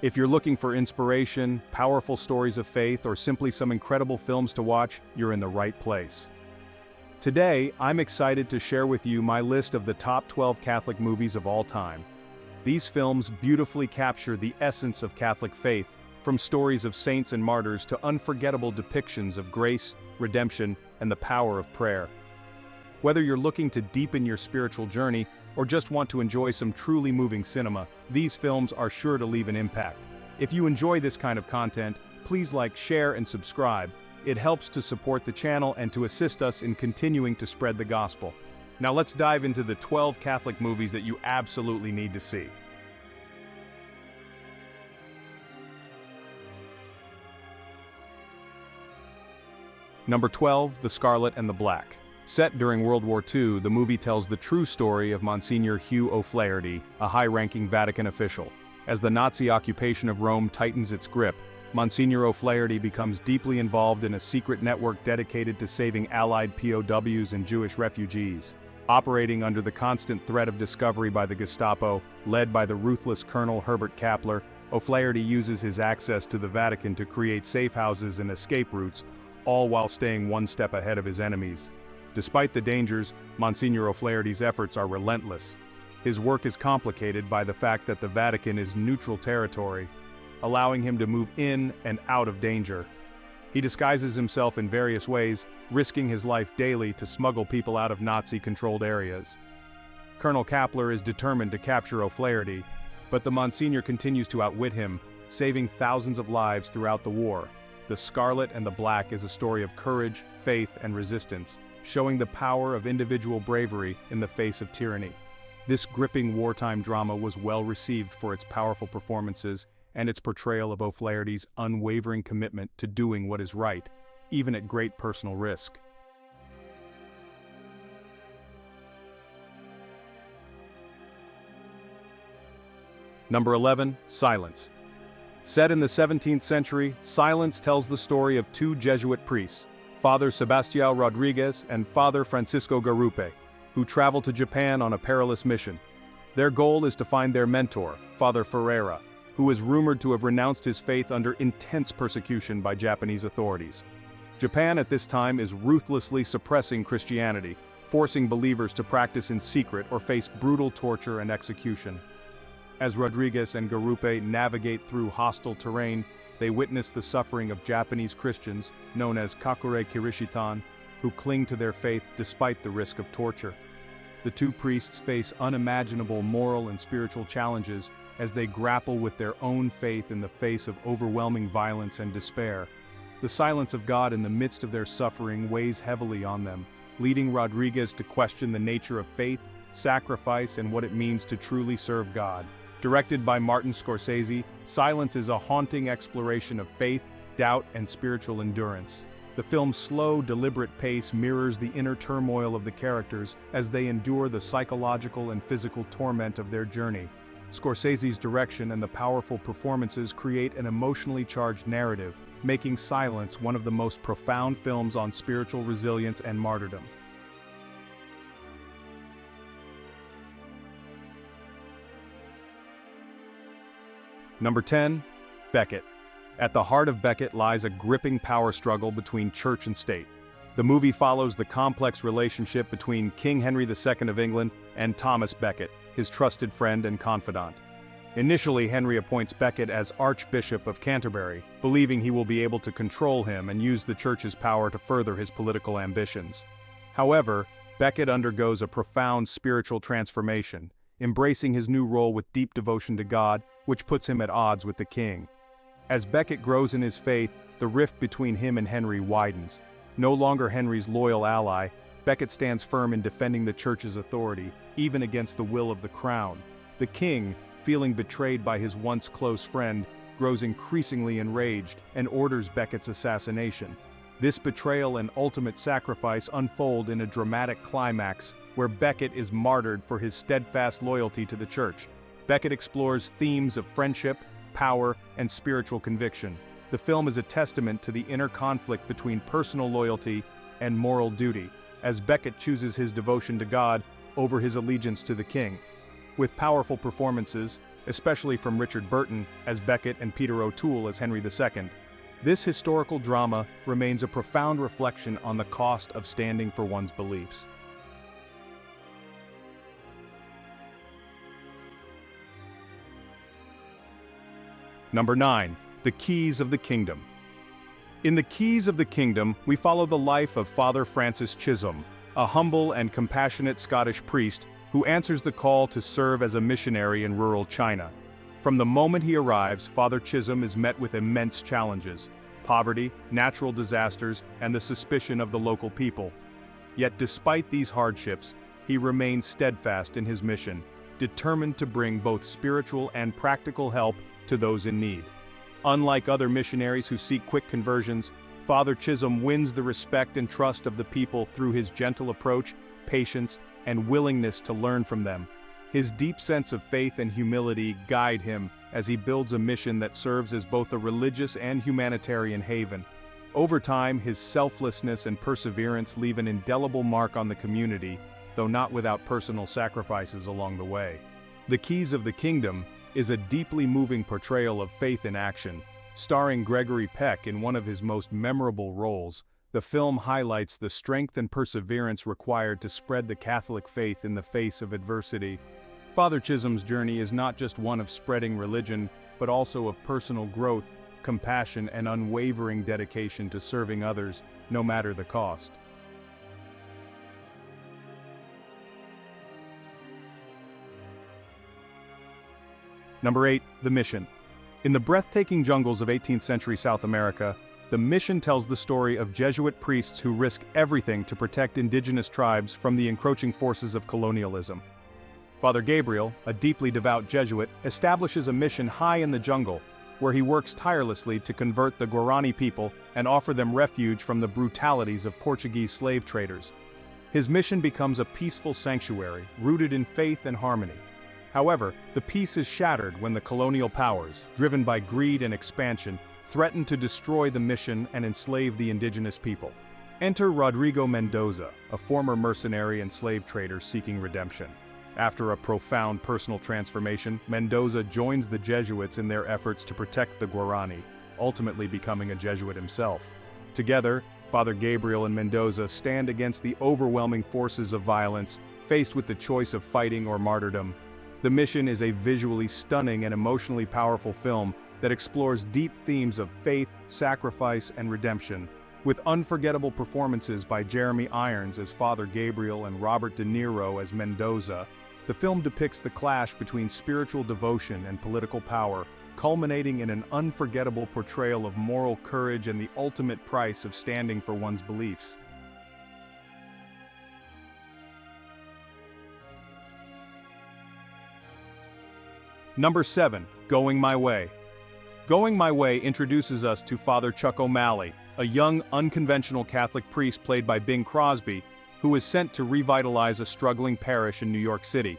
If you're looking for inspiration, powerful stories of faith, or simply some incredible films to watch, you're in the right place. Today, I'm excited to share with you my list of the top 12 Catholic movies of all time. These films beautifully capture the essence of Catholic faith, from stories of saints and martyrs to unforgettable depictions of grace, redemption, and the power of prayer. Whether you're looking to deepen your spiritual journey or just want to enjoy some truly moving cinema, these films are sure to leave an impact. If you enjoy this kind of content, please like, share, and subscribe. It helps to support the channel and to assist us in continuing to spread the gospel. Now let's dive into the 12 Catholic movies that you absolutely need to see. Number 12, The Scarlet and the Black. Set during World War II, the movie tells the true story of Monsignor Hugh O'Flaherty, a high-ranking Vatican official. As the Nazi occupation of Rome tightens its grip, Monsignor O'Flaherty becomes deeply involved in a secret network dedicated to saving Allied POWs and Jewish refugees. Operating under the constant threat of discovery by the Gestapo, led by the ruthless Colonel Herbert Kappler, O'Flaherty uses his access to the Vatican to create safe houses and escape routes, all while staying one step ahead of his enemies. Despite the dangers, Monsignor O'Flaherty's efforts are relentless. His work is complicated by the fact that the Vatican is neutral territory, allowing him to move in and out of danger. He disguises himself in various ways, risking his life daily to smuggle people out of Nazi-controlled areas. Colonel Kappler is determined to capture O'Flaherty, but the Monsignor continues to outwit him, saving thousands of lives throughout the war. The Scarlet and the Black is a story of courage, faith, and resistance, showing the power of individual bravery in the face of tyranny. This gripping wartime drama was well received for its powerful performances and its portrayal of O'Flaherty's unwavering commitment to doing what is right, even at great personal risk. Number 11, Silence. Set in the 17th century, Silence tells the story of two Jesuit priests, Father Sebastião Rodrigues and Father Francisco Garupe, who travel to Japan on a perilous mission. Their goal is to find their mentor, Father Ferreira, who is rumored to have renounced his faith under intense persecution by Japanese authorities. Japan at this time is ruthlessly suppressing Christianity, forcing believers to practice in secret or face brutal torture and execution. As Rodrigues and Garupe navigate through hostile terrain, they witness the suffering of Japanese Christians, known as Kakure Kirishitan, who cling to their faith despite the risk of torture. The two priests face unimaginable moral and spiritual challenges as they grapple with their own faith in the face of overwhelming violence and despair. The silence of God in the midst of their suffering weighs heavily on them, leading Rodrigues to question the nature of faith, sacrifice, and what it means to truly serve God. Directed by Martin Scorsese, Silence is a haunting exploration of faith, doubt, and spiritual endurance. The film's slow, deliberate pace mirrors the inner turmoil of the characters as they endure the psychological and physical torment of their journey. Scorsese's direction and the powerful performances create an emotionally charged narrative, making Silence one of the most profound films on spiritual resilience and martyrdom. Number 10, Becket. At the heart of Becket lies a gripping power struggle between church and state. The movie follows the complex relationship between King Henry II of England and Thomas Becket, his trusted friend and confidant. Initially, Henry appoints Becket as Archbishop of Canterbury, believing he will be able to control him and use the church's power to further his political ambitions. However, Becket undergoes a profound spiritual transformation, embracing his new role with deep devotion to God, which puts him at odds with the king. As Becket grows in his faith, the rift between him and Henry widens. No longer Henry's loyal ally, Becket stands firm in defending the church's authority, even against the will of the crown. The king, feeling betrayed by his once close friend, grows increasingly enraged and orders Becket's assassination. This betrayal and ultimate sacrifice unfold in a dramatic climax where Becket is martyred for his steadfast loyalty to the church. Becket explores themes of friendship, power, and spiritual conviction. The film is a testament to the inner conflict between personal loyalty and moral duty, as Becket chooses his devotion to God over his allegiance to the king. With powerful performances, especially from Richard Burton as Becket and Peter O'Toole as Henry II. This historical drama remains a profound reflection on the cost of standing for one's beliefs. Number 9. The Keys of the Kingdom. In The Keys of the Kingdom, we follow the life of Father Francis Chisholm, a humble and compassionate Scottish priest who answers the call to serve as a missionary in rural China. From the moment he arrives, Father Chisholm is met with immense challenges: poverty, natural disasters, and the suspicion of the local people. Yet despite these hardships, he remains steadfast in his mission, determined to bring both spiritual and practical help to those in need. Unlike other missionaries who seek quick conversions, Father Chisholm wins the respect and trust of the people through his gentle approach, patience, and willingness to learn from them. His deep sense of faith and humility guide him as he builds a mission that serves as both a religious and humanitarian haven. Over time, his selflessness and perseverance leave an indelible mark on the community, though not without personal sacrifices along the way. The Keys of the Kingdom is a deeply moving portrayal of faith in action. Starring Gregory Peck in one of his most memorable roles, the film highlights the strength and perseverance required to spread the Catholic faith in the face of adversity. Father Chisholm's journey is not just one of spreading religion, but also of personal growth, compassion, and unwavering dedication to serving others, no matter the cost. Number 8. The Mission. In the breathtaking jungles of 18th century South America, The Mission tells the story of Jesuit priests who risk everything to protect indigenous tribes from the encroaching forces of colonialism. Father Gabriel, a deeply devout Jesuit, establishes a mission high in the jungle, where he works tirelessly to convert the Guarani people and offer them refuge from the brutalities of Portuguese slave traders. His mission becomes a peaceful sanctuary, rooted in faith and harmony. However, the peace is shattered when the colonial powers, driven by greed and expansion, threaten to destroy the mission and enslave the indigenous people. Enter Rodrigo Mendoza, a former mercenary and slave trader seeking redemption. After a profound personal transformation, Mendoza joins the Jesuits in their efforts to protect the Guarani, ultimately becoming a Jesuit himself. Together, Father Gabriel and Mendoza stand against the overwhelming forces of violence, faced with the choice of fighting or martyrdom. The Mission is a visually stunning and emotionally powerful film that explores deep themes of faith, sacrifice, and redemption. With unforgettable performances by Jeremy Irons as Father Gabriel and Robert De Niro as Mendoza, the film depicts the clash between spiritual devotion and political power, culminating in an unforgettable portrayal of moral courage and the ultimate price of standing for one's beliefs. Number 7. Going My Way. Going My Way introduces us to Father Chuck O'Malley, a young, unconventional Catholic priest played by Bing Crosby, who is sent to revitalize a struggling parish in New York City.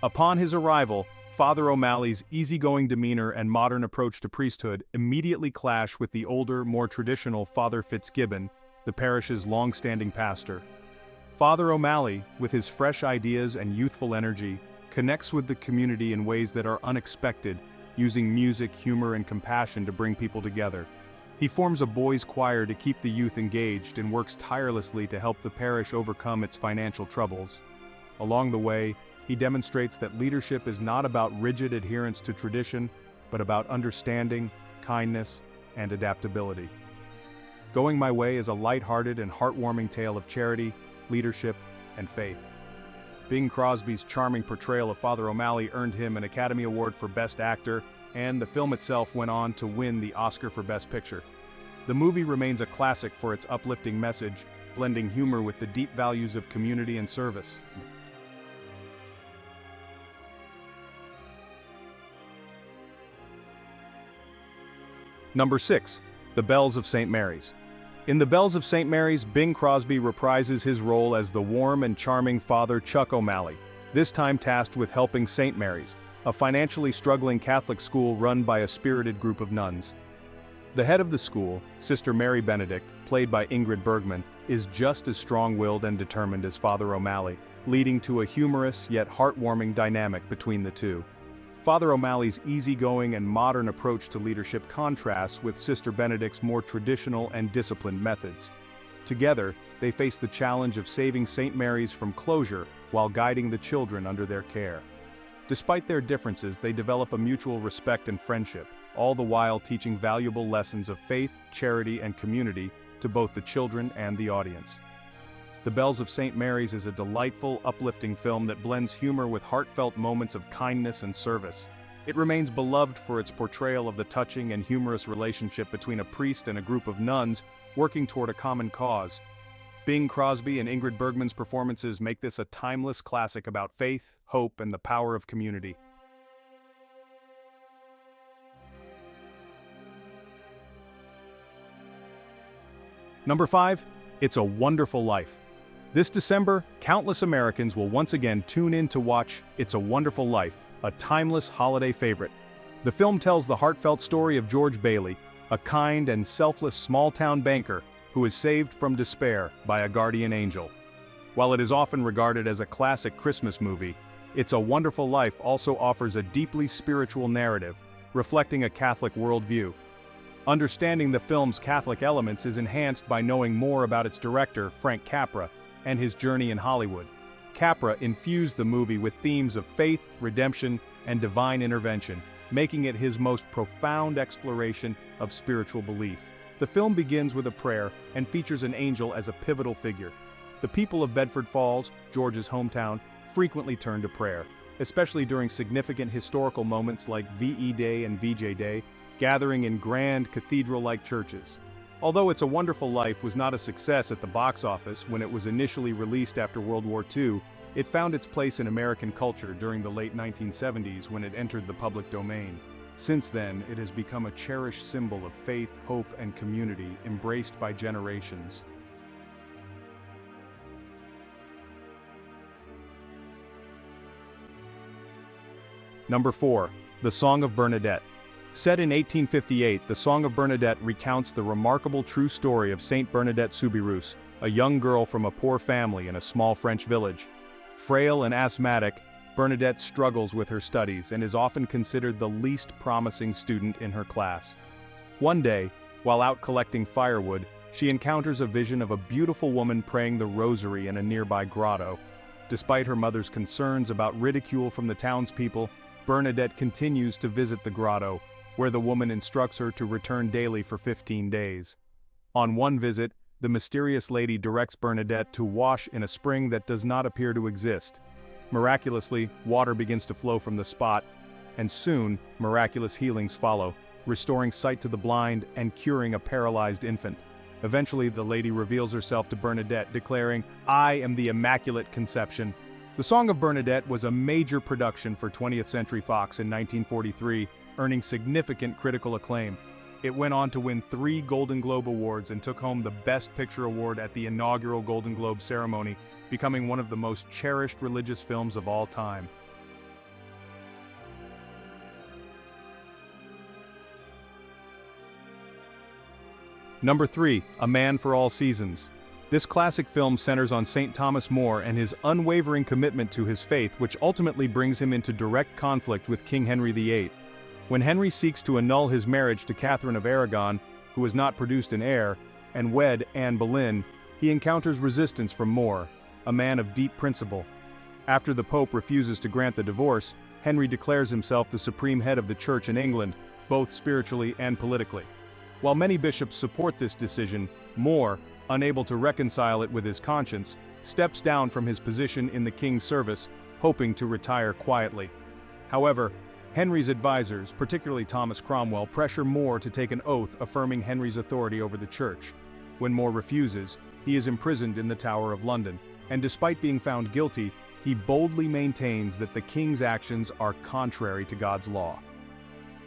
Upon his arrival, Father O'Malley's easygoing demeanor and modern approach to priesthood immediately clash with the older, more traditional Father Fitzgibbon, the parish's long-standing pastor. Father O'Malley, with his fresh ideas and youthful energy, connects with the community in ways that are unexpected, using music, humor, and compassion to bring people together. He forms a boys' choir to keep the youth engaged and works tirelessly to help the parish overcome its financial troubles. Along the way, he demonstrates that leadership is not about rigid adherence to tradition, but about understanding, kindness, and adaptability. Going My Way is a light-hearted and heartwarming tale of charity, leadership, and faith. Bing Crosby's charming portrayal of Father O'Malley earned him an Academy Award for Best Actor, and the film itself went on to win the Oscar for Best Picture. The movie remains a classic for its uplifting message, blending humor with the deep values of community and service. Number 6. The Bells of St. Mary's. In The Bells of St. Mary's, Bing Crosby reprises his role as the warm and charming Father Chuck O'Malley, this time tasked with helping St. Mary's, a financially struggling Catholic school run by a spirited group of nuns. The head of the school, Sister Mary Benedict, played by Ingrid Bergman, is just as strong-willed and determined as Father O'Malley, leading to a humorous yet heartwarming dynamic between the two. Father O'Malley's easygoing and modern approach to leadership contrasts with Sister Benedict's more traditional and disciplined methods. Together, they face the challenge of saving St. Mary's from closure while guiding the children under their care. Despite their differences, they develop a mutual respect and friendship, all the while teaching valuable lessons of faith, charity, and community to both the children and the audience. The Bells of St. Mary's is a delightful, uplifting film that blends humor with heartfelt moments of kindness and service. It remains beloved for its portrayal of the touching and humorous relationship between a priest and a group of nuns working toward a common cause. Bing Crosby and Ingrid Bergman's performances make this a timeless classic about faith, hope, and the power of community. Number 5. It's a Wonderful Life. This December, countless Americans will once again tune in to watch It's a Wonderful Life, a timeless holiday favorite. The film tells the heartfelt story of George Bailey, a kind and selfless small-town banker who is saved from despair by a guardian angel. While it is often regarded as a classic Christmas movie, It's a Wonderful Life also offers a deeply spiritual narrative, reflecting a Catholic worldview. Understanding the film's Catholic elements is enhanced by knowing more about its director, Frank Capra, and his journey in Hollywood. Capra infused the movie with themes of faith, redemption, and divine intervention, making it his most profound exploration of spiritual belief. The film begins with a prayer and features an angel as a pivotal figure. The people of Bedford Falls, George's hometown, frequently turn to prayer, especially during significant historical moments like VE Day and VJ Day, gathering in grand cathedral-like churches. Although It's a Wonderful Life was not a success at the box office when it was initially released after World War II, it found its place in American culture during the late 1970s when it entered the public domain. Since then, it has become a cherished symbol of faith, hope, and community, embraced by generations. Number 4. The Song of Bernadet. Set in 1858, the Song of Bernadet recounts the remarkable true story of Saint Bernadette Soubirous, a young girl from a poor family in a small French village. Frail and asthmatic, Bernadette struggles with her studies and is often considered the least promising student in her class. One day, while out collecting firewood, she encounters a vision of a beautiful woman praying the rosary in a nearby grotto. Despite her mother's concerns about ridicule from the townspeople, Bernadette continues to visit the grotto, where the woman instructs her to return daily for 15 days. On one visit, the mysterious lady directs Bernadette to wash in a spring that does not appear to exist. Miraculously, water begins to flow from the spot, and soon, miraculous healings follow, restoring sight to the blind and curing a paralyzed infant. Eventually, the lady reveals herself to Bernadette, declaring, "I am the Immaculate Conception." The Song of Bernadet was a major production for 20th Century Fox in 1943, earning significant critical acclaim. It went on to win 3 Golden Globe Awards and took home the Best Picture award at the inaugural Golden Globe ceremony, becoming one of the most cherished religious films of all time. Number 3. A Man for All Seasons. This classic film centers on St. Thomas More and his unwavering commitment to his faith, which ultimately brings him into direct conflict with King Henry VIII. When Henry seeks to annul his marriage to Catherine of Aragon, who has not produced an heir, and wed Anne Boleyn, he encounters resistance from More, a man of deep principle. After the Pope refuses to grant the divorce, Henry declares himself the supreme head of the Church in England, both spiritually and politically. While many bishops support this decision, More, unable to reconcile it with his conscience, steps down from his position in the king's service, hoping to retire quietly. However, Henry's advisors, particularly Thomas Cromwell, pressure More to take an oath affirming Henry's authority over the church. When More refuses, he is imprisoned in the Tower of London, and despite being found guilty, he boldly maintains that the king's actions are contrary to God's law.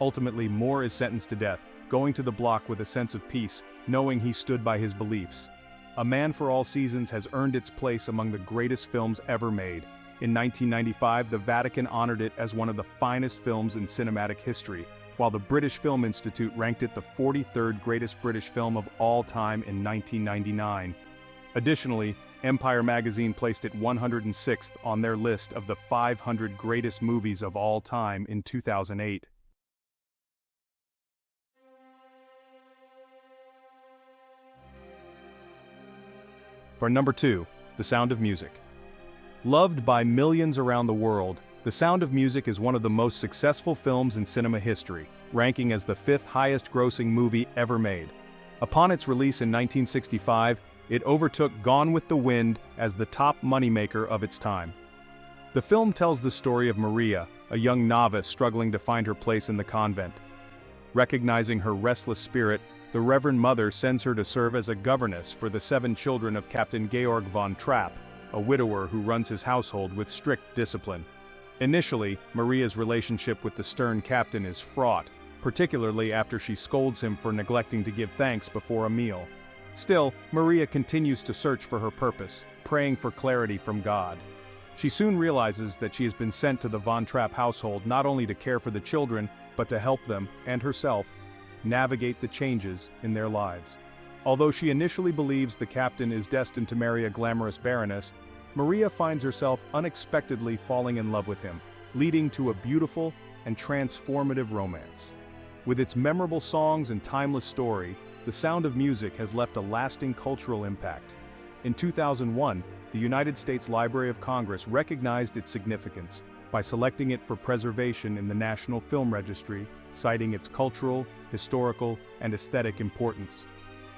Ultimately, More is sentenced to death, going to the block with a sense of peace, knowing he stood by his beliefs. A Man for All Seasons has earned its place among the greatest films ever made. In 1995, the Vatican honored it as one of the finest films in cinematic history, while the British Film Institute ranked it the 43rd greatest British film of all time in 1999. Additionally, Empire magazine placed it 106th on their list of the 500 greatest movies of all time in 2008. For number 2, The Sound of Music. Loved by millions around the world, The Sound of Music is one of the most successful films in cinema history, ranking as the 5th highest-grossing movie ever made. Upon its release in 1965, it overtook Gone with the Wind as the top moneymaker of its time. The film tells the story of Maria, a young novice struggling to find her place in the convent. Recognizing her restless spirit, the Reverend Mother sends her to serve as a governess for the 7 children of Captain Georg von Trapp, a widower who runs his household with strict discipline. Initially, Maria's relationship with the stern captain is fraught, particularly after she scolds him for neglecting to give thanks before a meal. Still, Maria continues to search for her purpose, praying for clarity from God. She soon realizes that she has been sent to the Von Trapp household not only to care for the children, but to help them, and herself, navigate the changes in their lives. Although she initially believes the captain is destined to marry a glamorous baroness, Maria finds herself unexpectedly falling in love with him, leading to a beautiful and transformative romance. With its memorable songs and timeless story, The Sound of Music has left a lasting cultural impact. In 2001, the United States Library of Congress recognized its significance by selecting it for preservation in the National Film Registry, citing its cultural, historical, and aesthetic importance.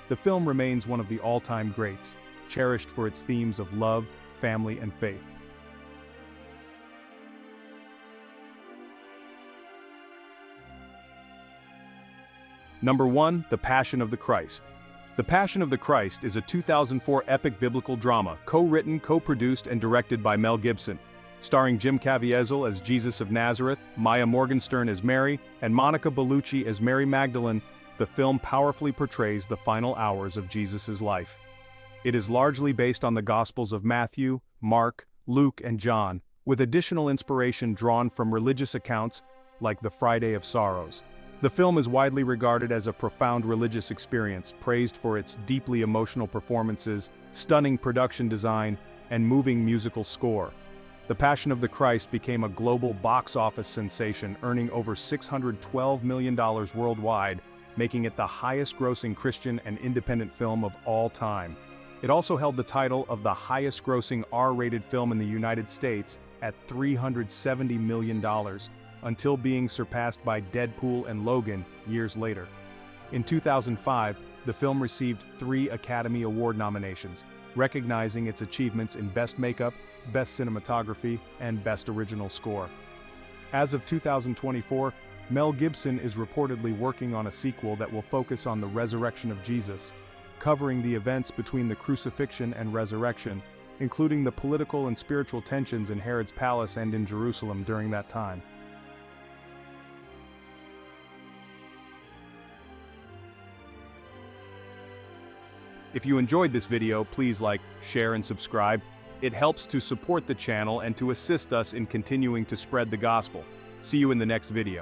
The film remains one of the all-time greats, cherished for its themes of love, family, and faith. Number 1, The Passion of the Christ. The Passion of the Christ is a 2004 epic biblical drama, co-written, co-produced, and directed by Mel Gibson. Starring Jim Caviezel as Jesus of Nazareth, Maya Morgenstern as Mary, and Monica Bellucci as Mary Magdalene, the film powerfully portrays the final hours of Jesus' life. It is largely based on the Gospels of Matthew, Mark, Luke, and John, with additional inspiration drawn from religious accounts like the Friday of Sorrows. The film is widely regarded as a profound religious experience, praised for its deeply emotional performances, stunning production design, and moving musical score. The Passion of the Christ became a global box office sensation, earning over $612 million worldwide, making it the highest-grossing Christian and independent film of all time. It also held the title of the highest-grossing R-rated film in the United States at $370 million, until being surpassed by Deadpool and Logan years later. In 2005, the film received 3 Academy Award nominations, recognizing its achievements in Best Makeup, Best Cinematography, and Best Original Score. As of 2024, Mel Gibson is reportedly working on a sequel that will focus on the resurrection of Jesus, covering the events between the crucifixion and resurrection, including the political and spiritual tensions in Herod's palace and in Jerusalem during that time. If you enjoyed this video, please like, share, and subscribe. It helps to support the channel and to assist us in continuing to spread the gospel. See you in the next video.